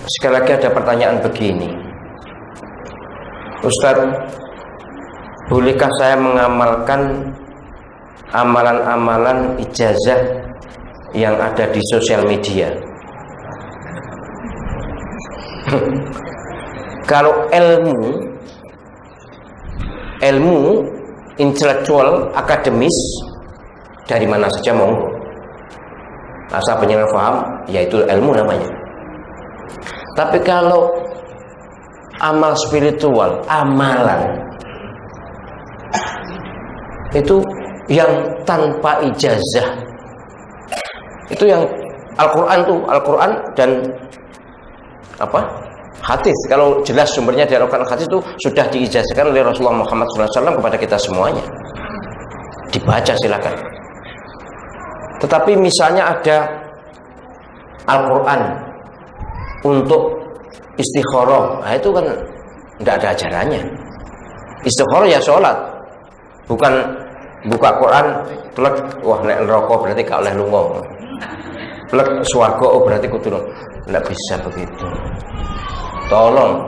Sekali lagi ada pertanyaan begini, Ustadz, bolehkah saya mengamalkan amalan-amalan ijazah yang ada di sosial media? Kalau ilmu intelektual akademis dari mana saja monggo, asal penyelenggara paham, yaitu ilmu namanya. Tapi kalau amal spiritual, amalan itu yang tanpa ijazah, itu yang Al-Quran tuh, Al-Quran dan apa? Hadis. Kalau jelas sumbernya dari Al-Quran hadis itu sudah diijazahkan oleh Rasulullah Muhammad SAW kepada kita semuanya. Dibaca silakan. Tetapi misalnya ada Al-Quran untuk istikharah, nah itu kan tidak ada ajarannya. Istikharah ya sholat, bukan buka Quran plek, wah nek neraka berarti gak oleh lunga, plek swarga oh berarti kudu, tidak bisa begitu. Tolong,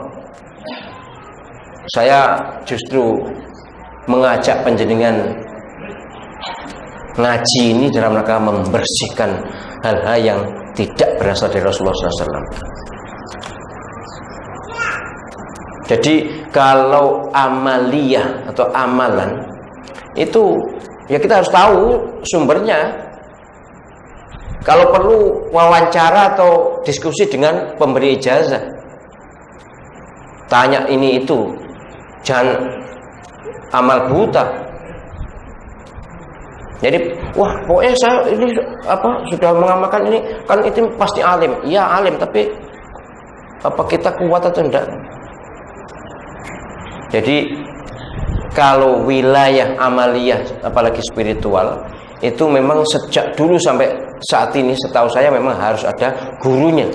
saya justru mengajak panjenengan ngaji ini dalam rangka membersihkan hal-hal yang tidak berasal dari Rasulullah SAW. Jadi kalau amaliyah atau amalan itu ya kita harus tahu sumbernya. Kalau perlu wawancara atau diskusi dengan pemberi ijazah, tanya ini itu, jangan amal buta. Jadi wah pokoknya saya ini apa sudah mengamalkan ini kan itu pasti alim. Iya alim, tapi apa kita kuat atau enggak? Jadi kalau wilayah amaliyah apalagi spiritual itu memang sejak dulu sampai saat ini setahu saya memang harus ada gurunya.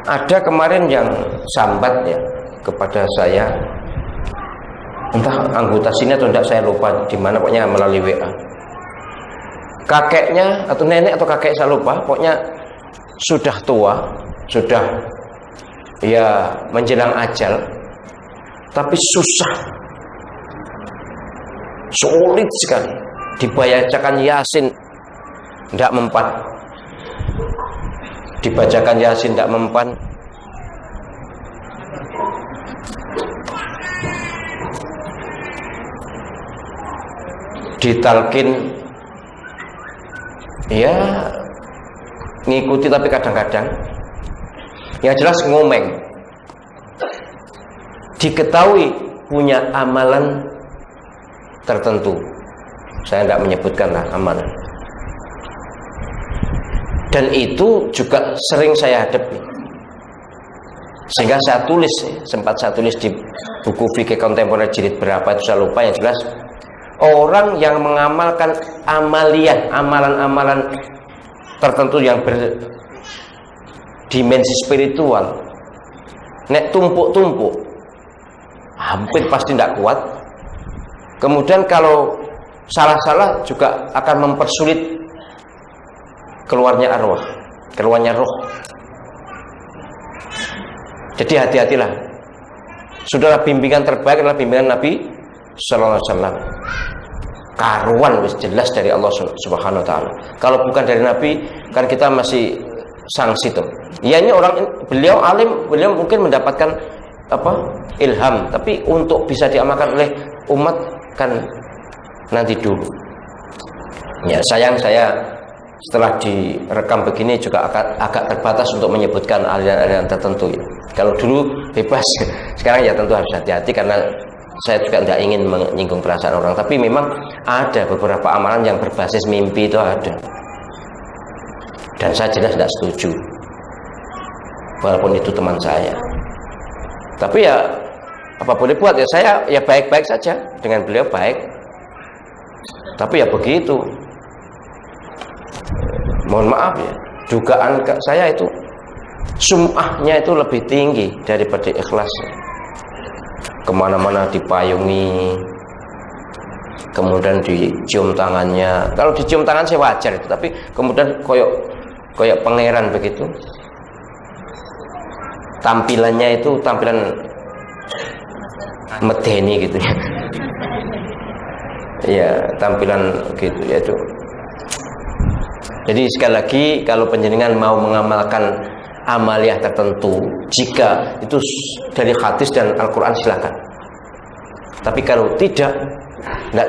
Ada kemarin yang sambat ya kepada saya, entah anggota sini atau enggak saya lupa di mana, pokoknya melalui WA. Kakeknya atau nenek atau kakek saya lupa, pokoknya sudah tua, sudah ya menjelang ajal, tapi susah, sulit sekali dibacakan Yasin tidak mempan, dibacakan Yasin tidak mempan. Ditalkin ya ngikuti tapi kadang-kadang yang jelas ngomeng. Diketahui punya amalan tertentu, saya tidak menyebutkan lah amalan, dan itu juga sering saya hadapi, sehingga saya tulis, sempat saya tulis di buku fikih kontemporer jilid berapa itu saya lupa, yang jelas orang yang mengamalkan amaliyah, amalan-amalan tertentu yang berdimensi spiritual, nek tumpuk-tumpuk hampir pasti tidak kuat. Kemudian kalau salah-salah juga akan mempersulit keluarnya arwah, keluarnya roh. Jadi hati-hatilah. Saudara, bimbingan terbaik adalah bimbingan Nabi Sallallahu Alaihi Wasallam. Karuan wis jelas dari Allah Subhanahu Wa Taala. Kalau bukan dari Nabi, kan kita masih sanksi tuh. Ya ini orang, beliau alim, beliau mungkin mendapatkan apa ilham, tapi untuk bisa diamalkan oleh umat kan nanti dulu. Ya sayang saya setelah direkam begini juga agak terbatas untuk menyebutkan aliran-aliran tertentu ya. Kalau dulu bebas, sekarang ya tentu harus hati-hati karena saya juga tidak ingin menyinggung perasaan orang. Tapi memang ada beberapa amalan yang berbasis mimpi itu ada, dan saya jelas tidak setuju walaupun itu teman saya. Tapi ya apa boleh buat, ya saya ya baik-baik saja dengan beliau, baik. Tapi ya begitu, mohon maaf ya, dugaan saya itu sum'ahnya itu lebih tinggi daripada ikhlasnya. Kemana-mana dipayungi, kemudian dicium tangannya. Kalau dicium tangan saya wajar itu, tapi kemudian koyok kayak pangeran begitu. Tampilannya itu tampilan medeni gitu ya. Ya, tampilan gitu ya itu. Jadi sekali lagi kalau panjenengan mau mengamalkan amaliyah tertentu, jika itu dari hadis dan Al-Quran silakan. Tapi kalau tidak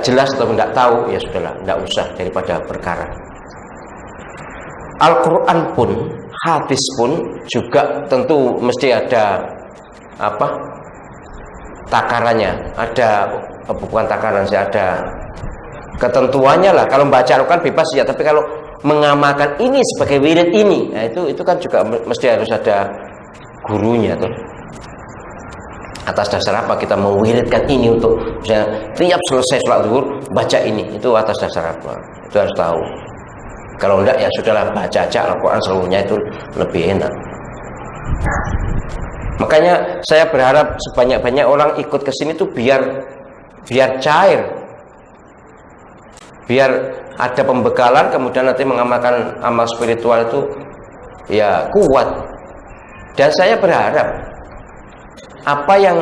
jelas atau tidak tahu, ya sudahlah, tidak usah daripada perkara. Al-Quran pun, hadis pun juga tentu mesti ada apa? Takarannya, ada bukan takaran sih, ada ketentuannya lah. Kalau membaca Al-Quran bebas ya, tapi kalau mengamalkan ini sebagai wirid ini, nah itu kan juga mesti harus ada gurunya tuh. Atas dasar apa kita mewiridkan ini untuk misalnya tiap selesai sholat zuhur baca ini, itu atas dasar apa? Itu harus tahu. Kalau enggak ya sudahlah, baca aja Al-Quran seluruhnya, itu lebih enak. Makanya saya berharap sebanyak-banyak orang ikut ke sini tuh biar cair, biar ada pembekalan, kemudian nanti mengamalkan amal spiritual itu ya kuat. Dan saya berharap apa yang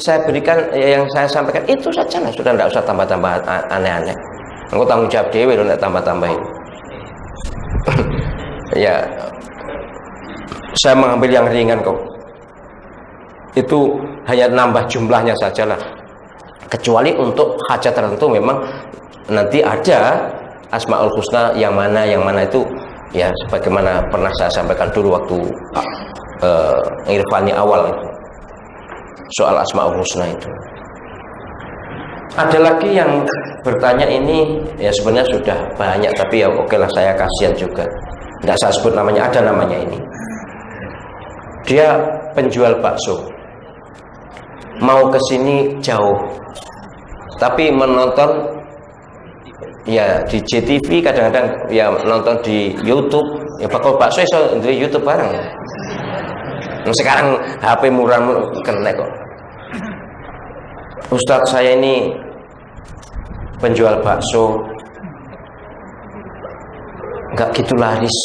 saya berikan, yang saya sampaikan itu saja lah, sudah tidak usah tambah-tambah aneh-aneh. Aku tanggung jawab dewe loh, tidak tambah-tambahin. Ya, saya mengambil yang ringan kok. Itu hanya nambah jumlahnya saja lah. Kecuali untuk hajat tertentu memang nanti ada Asmaul Husna yang mana itu ya sebagaimana pernah saya sampaikan dulu waktu Irfani awal itu. Soal Asmaul Husna itu. Ada lagi yang bertanya ini, ya sebenarnya sudah banyak, tapi ya oke lah, saya kasihan juga. Tidak saya sebut namanya, ada namanya ini. Dia penjual bakso, mau ke sini jauh, tapi menonton ya di JTV, kadang-kadang ya nonton di YouTube, ya bakal bakso iso di YouTube bareng. Sekarang HP murah kena kok. Ustadz, saya ini penjual bakso, nggak gitu laris,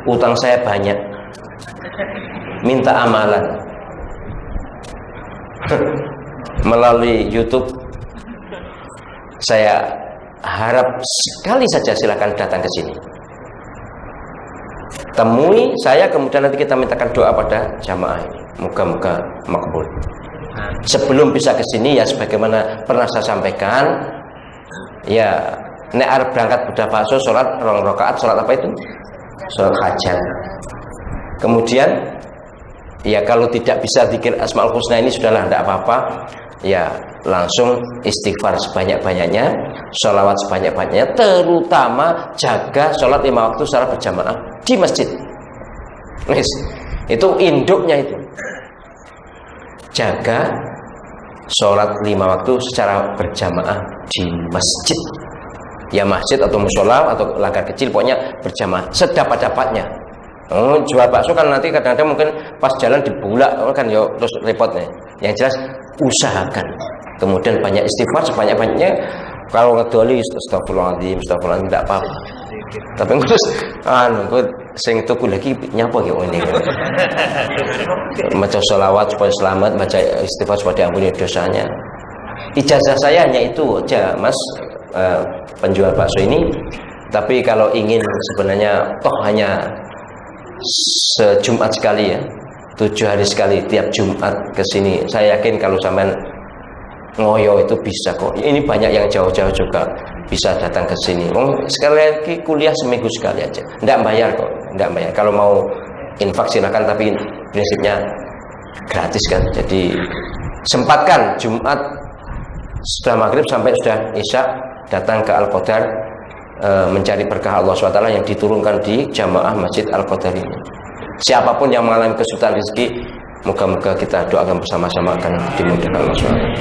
utang saya banyak, minta amalan. Melalui YouTube, saya harap sekali saja silakan datang ke sini, temui saya, kemudian nanti kita mintakan doa pada jamaah ini, moga-moga makbul. Sebelum bisa ke sini ya sebagaimana pernah saya sampaikan, ya nek arep berangkat budal bakso, sholat 2 rakaat, sholat apa itu? Sholat hajat. Kemudian ya kalau tidak bisa zikir Asmaul Husna ini sudahlah, tidak apa-apa. Ya langsung istighfar sebanyak-banyaknya, sholawat sebanyak-banyaknya, terutama jaga sholat 5 waktu secara berjamaah di masjid. Itu induknya itu. Jaga sholat 5 waktu secara berjamaah di masjid. Ya masjid atau musola atau langgar kecil, pokoknya berjamaah sedapat-dapatnya. Jual bakso kan nanti kadang-kadang mungkin pas jalan dibulak kan ya, terus repotnya. Yang jelas usahakan, kemudian banyak istighfar sebanyak-banyaknya. Kalau ngedoli astagfirullahaladzim tidak apa-apa, tapi terus sing tuku lagi nyapa ya ini, baca sholawat supaya selamat, baca istighfar supaya diampuni dosanya. Ijazah saya hanya itu aja, Mas, penjual bakso ini. Tapi kalau ingin sebenarnya toh hanya sejumat sekali ya, 7 hari sekali tiap Jumat ke sini. Saya yakin kalau sampean ngoyo itu bisa kok. Ini banyak yang jauh-jauh juga bisa datang ke sini. Sekali lagi kuliah seminggu sekali aja. Enggak bayar kok, enggak bayar. Kalau mau infak silakan, tapi prinsipnya gratis kan. Jadi sempatkan Jumat sudah maghrib sampai sudah isya datang ke Al-Qadar, mencari berkah Allah SWT yang diturunkan di jamaah Masjid Al-Qadar ini. Siapapun yang mengalami kesulitan rezeki, moga-moga kita doakan bersama-sama akan dimudahkan Allah SWT.